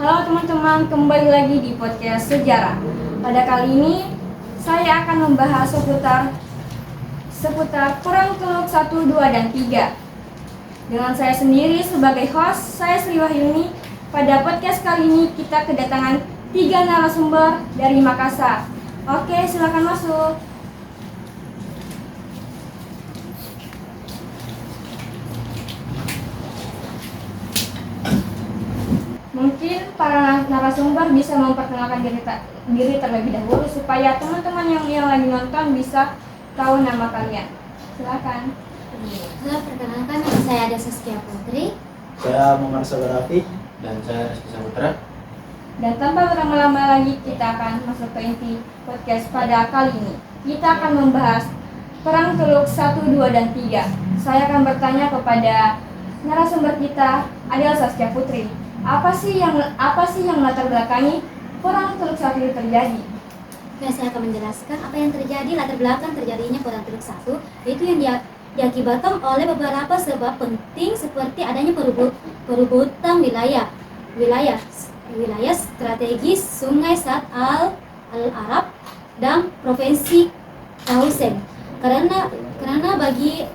Halo teman-teman, kembali lagi di podcast sejarah. Pada kali ini saya akan membahas seputar Perang Teluk 1, 2, dan 3. Dengan saya sendiri sebagai host, saya Sri Wahyuni. Pada podcast kali ini kita kedatangan 3 narasumber dari Makassar. Oke, silakan masuk. Mungkin para narasumber bisa memperkenalkan diri terlebih dahulu supaya teman-teman yang lagi nonton bisa tahu nama kalian. Silakan. Halo, perkenalkan nama saya Ada Saskia Putri. Saya Muhammad Sabarafi. Dan saya Rizky Saputra. Dan tanpa berlama-lama lagi kita akan masuk ke inti podcast pada kali ini. Kita akan membahas Perang Teluk 1, 2, dan 3. Saya akan bertanya kepada narasumber kita, Adel Saskia Putri. Apa sih yang melatar belakangi Perang Teluk 1 itu terjadi? Oke, saya akan menjelaskan apa yang terjadi, latar belakang terjadinya Perang Teluk 1, yaitu yang diakibatkan oleh beberapa sebab penting seperti adanya perebutan wilayah strategis Sungai Sad al-Arab dan Provinsi Hausen. Karena bagi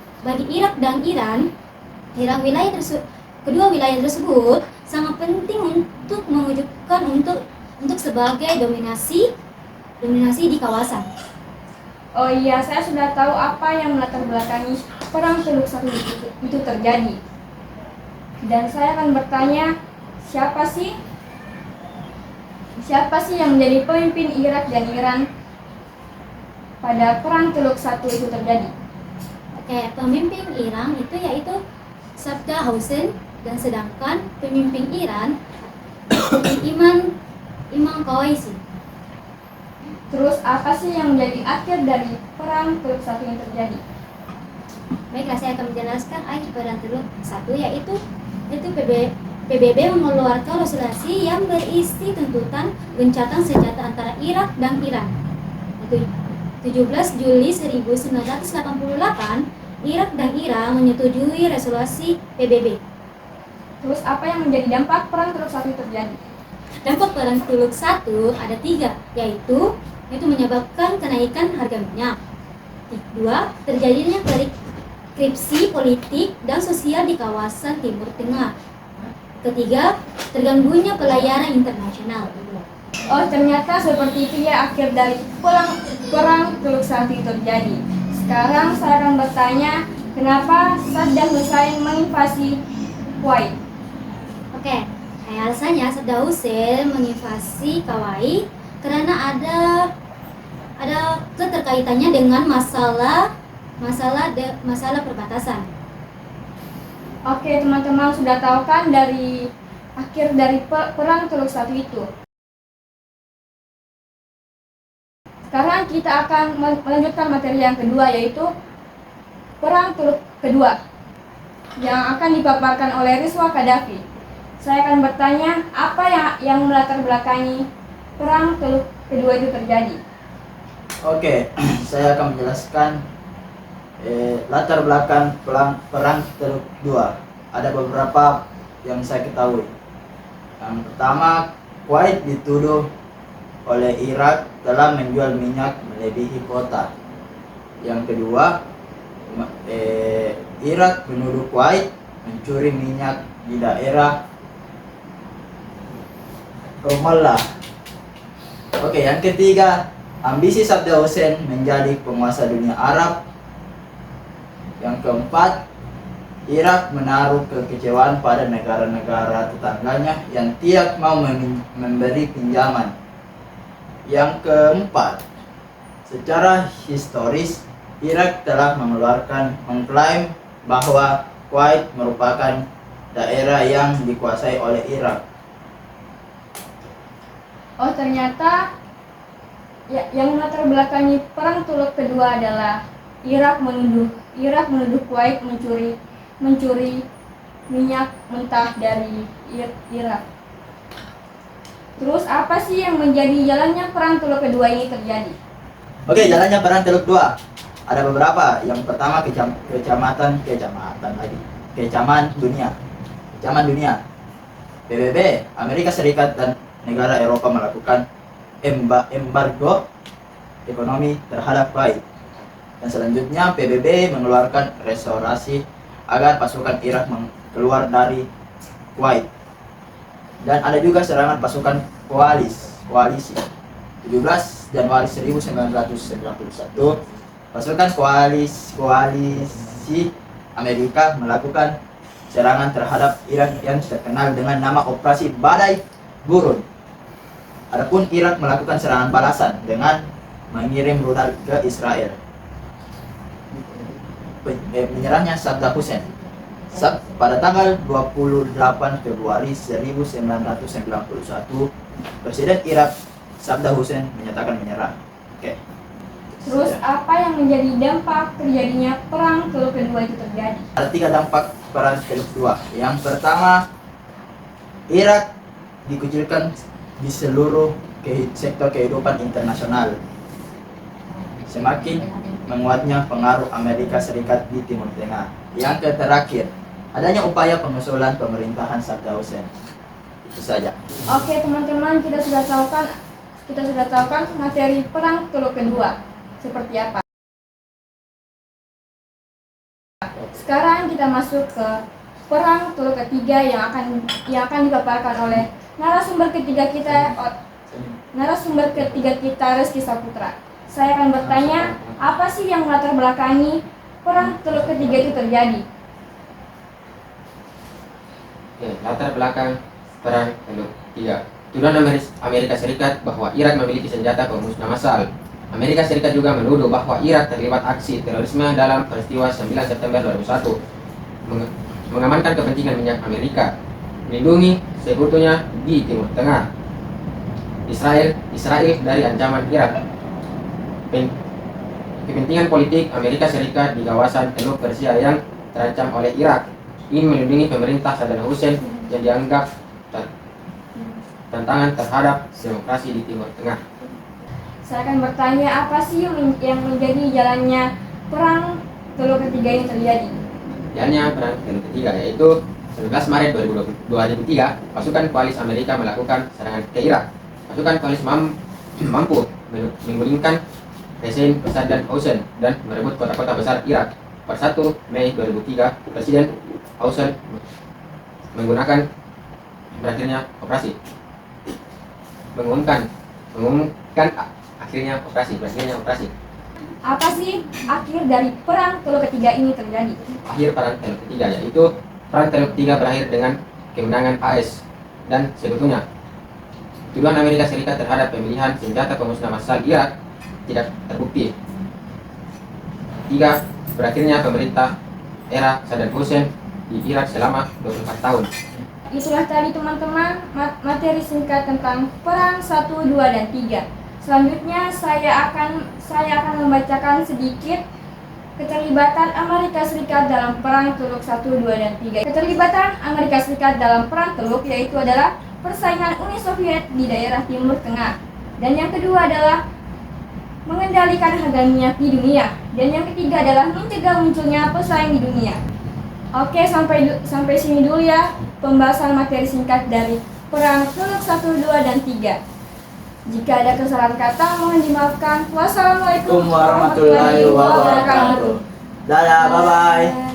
Irak dan Iran kedua wilayah tersebut sangat penting untuk mewujudkan untuk sebagai dominasi di kawasan. Oh iya, saya sudah tahu apa yang melatar belakangi Perang Teluk 1 itu terjadi. Dan saya akan bertanya, siapa sih yang menjadi pemimpin Irak dan Iran pada Perang Teluk 1 itu terjadi? Oke, pemimpin Iran itu yaitu Saddam Hussein, dan sedangkan pemimpin Iran Imam Qawaisi. Terus apa sih yang menjadi akhir dari Perang Teluk 1 yang terjadi? Baiklah, saya akan menjelaskan akhir Perang Teluk 1 yaitu PBB mengeluarkan resolusi yang berisi tuntutan gencatan senjata antara Irak dan Iran. 17 Juli 1988, Irak dan Iran menyetujui resolusi PBB. Terus apa yang menjadi dampak Perang Teluk 1 terjadi? Dampak Perang Teluk 1 ada 3, yaitu menyebabkan kenaikan harga minyak. 2. Terjadinya kripsi politik dan sosial di kawasan Timur Tengah. 3. Terganggunya pelayaran internasional. Oh, ternyata seperti itu ya akhir dari Perang Teluk 1 terjadi. Sekarang saya akan bertanya, kenapa Saddam Hussein menginvasi Kuwait? Oke, alasannya Saddam Hussein menginvasi Kuwait karena ada keterkaitannya dengan masalah perbatasan. Oke, teman-teman sudah tahu kan dari akhir dari Perang Teluk 1 itu. Sekarang kita akan melanjutkan materi yang kedua, yaitu Perang Teluk kedua yang akan dipaparkan oleh Rizwa Qaddafi. Saya akan bertanya, apa yang melatar belakangi Perang Teluk kedua itu terjadi? Oke, saya akan menjelaskan latar belakang Perang Teluk 2. Ada beberapa yang saya ketahui. Yang pertama, Kuwait dituduh oleh Irak telah menjual minyak melebihi kuota. Yang kedua, Irak menuduh Kuwait mencuri minyak di daerah Ramallah. Oke, yang ketiga, ambisi Saddam Hussein menjadi penguasa dunia Arab. Yang keempat, Irak menaruh kekecewaan pada negara-negara tetangganya yang tidak mau memberi pinjaman. Yang keempat, secara historis, Irak telah mengklaim bahwa Kuwait merupakan daerah yang dikuasai oleh Irak. Oh, ternyata yang melatar belakangi Perang Teluk kedua adalah Irak menuduh Kuwait mencuri minyak mentah dari Irak. Terus apa sih yang menjadi jalannya Perang Teluk kedua ini terjadi? Oke, jalannya Perang Teluk 2 ada beberapa. Yang pertama, kecaman dunia. PBB, Amerika Serikat dan negara Eropa melakukan embargo ekonomi terhadap Kuwait. Dan selanjutnya PBB mengeluarkan restorasi agar pasukan Irak keluar dari Kuwait. Dan ada juga serangan pasukan koalisi. 17 Januari 1991, pasukan koalisi Amerika melakukan serangan terhadap Irak yang terkenal dengan nama Operasi Badai Gurun. Adapun Irak melakukan serangan balasan dengan mengirim rudal ke Israel. Menyerahnya Saddam Hussein pada tanggal 28 Februari 1991, Presiden Irak Saddam Hussein menyatakan menyerah. Oke. Terus apa yang menjadi dampak terjadinya perang Teluk Kedua itu terjadi? Ada 3 dampak perang Teluk Kedua. Yang pertama, Irak dikucilkan di seluruh sektor kehidupan internasional. Semakin menguatnya pengaruh Amerika Serikat di Timur Tengah. Yang terakhir, adanya upaya pengusulan pemerintahan Saddam Hussein. Itu saja. Oke teman-teman, kita sudah tahu kan materi perang Teluk Kedua seperti apa. Sekarang kita masuk ke perang Teluk Ketiga yang akan dipaparkan oleh narasumber ketiga kita Rizky Saputra. Saya akan bertanya, apa sih yang melatar belakangi perang Teluk Ketiga itu terjadi? Oke, latar belakang perang Teluk Ketiga. Tuduhan Amerika Serikat bahwa Irak memiliki senjata pemusnah massal. Amerika Serikat juga menuduh bahwa Irak terlibat aksi terorisme dalam peristiwa 9 September 2001, mengamankan kepentingan minyak Amerika, melindungi sekutunya di Timur Tengah, Israel dari ancaman Irak, kepentingan politik Amerika Serikat di kawasan Teluk Persia yang terancam oleh Irak, ingin melindungi pemerintah Saddam Hussein yang dianggap tantangan terhadap demokrasi di Timur Tengah. Saya akan bertanya, apa sih yang menjadi jalannya perang Teluk Ketiga ini terjadi? Jalannya perang Teluk Ketiga yaitu 11 Maret 2003, pasukan koalisi Amerika melakukan serangan ke Irak. Pasukan koalisi mampu menggulingkan Presiden Saddam Hussein dan merebut kota-kota besar Irak. Per 1 Mei 2003, Presiden Hussein mengumumkan akhirnya operasi. Apa sih akhir dari perang Teluk Ketiga ini terjadi? Akhir perang Teluk Ketiga yaitu perang Teluk Ketiga berakhir dengan kemenangan AS dan sekutunya. Tuduhan Amerika Serikat terhadap pemilihan senjata pemusnah massal Irak tidak terbukti. 3. Berakhirnya pemerintah era Saddam Hussein di Irak selama 24 tahun. Itulah tadi teman-teman materi singkat tentang perang 1, 2, dan 3. Selanjutnya saya akan membacakan sedikit keterlibatan Amerika Serikat dalam perang Teluk 1, 2, dan 3. Keterlibatan Amerika Serikat dalam perang Teluk yaitu adalah persaingan Uni Soviet di daerah Timur Tengah. Dan yang kedua adalah mengendalikan harga minyak di dunia. Dan yang ketiga adalah mencegah munculnya pesaing di dunia. Oke, sampai sini dulu ya pembahasan materi singkat dari perang Teluk 1, 2, dan 3. Jika ada kesalahan kata mohon dimaafkan. Wassalamualaikum warahmatullahi wabarakatuh. Dadah, bye-bye.